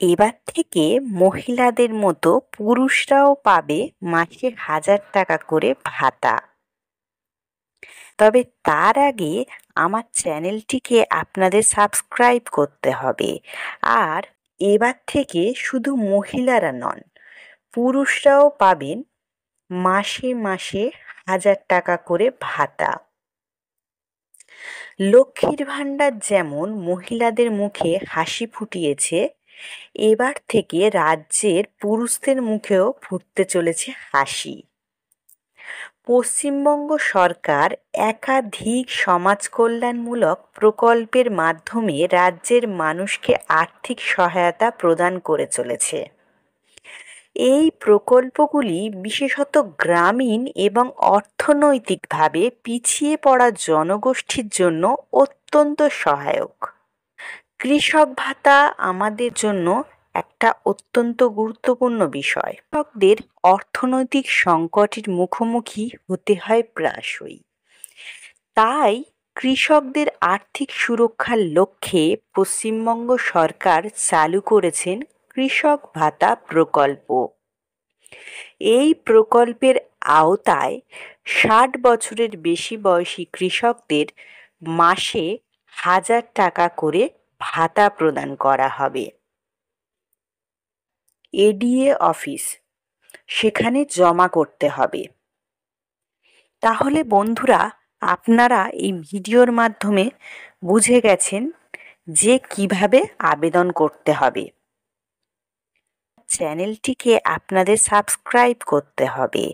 এবার থেকে মহিলাদের মতো পুরুষরাও পাবে মাসে 1,000 টাকা করে ভাতা। তবে তার আগে আমার চ্যানেলটিকে আপনাদের সাবস্ক্রাইব করতে হবে। আর এবার থেকে শুধু মহিলারা নন, পুরুষরাও পাবেন মাসে মাসে 1,000 টাকা করে ভাতা। লক্ষ্মীর ভাণ্ডার যেমন মহিলাদের মুখে হাসি ফুটিয়েছে, এবার থেকে রাজ্যের পুরুষদের মুখেও ফুটতে চলেছে হাসি। পশ্চিমবঙ্গ সরকার একাধিক সমাজ কল্যাণমূলক প্রকল্পের মাধ্যমে রাজ্যের মানুষকে আর্থিক সহায়তা প্রদান করে চলেছে। এই প্রকল্পগুলি বিশেষত গ্রামীণ এবং অর্থনৈতিকভাবে পিছিয়ে পড়া জনগোষ্ঠীর জন্য অত্যন্ত সহায়ক। কৃষক ভাতা আমাদের জন্য একটা অত্যন্ত গুরুত্বপূর্ণ বিষয়। কৃষকদের অর্থনৈতিক সংকটের মুখোমুখি হতে হয় প্রায়শই। তাই কৃষকদের আর্থিক সুরক্ষার লক্ষ্যে পশ্চিমবঙ্গ সরকার চালু করেছেন কৃষক ভাতা প্রকল্প। এই প্রকল্পের আওতায় 60 বছরের বেশি বয়সী কৃষকদের মাসে 1,000 টাকা করে ভাতা প্রদান করা হবে। এডিএ অফিস, সেখানে জমা করতে হবে। তাহলে বন্ধুরা, আপনারা এই ভিডিওর মাধ্যমে বুঝে গেছেন যে কিভাবে আবেদন করতে হবে। চ্যানেলটিকে আপনাদের সাবস্ক্রাইব করতে হবে।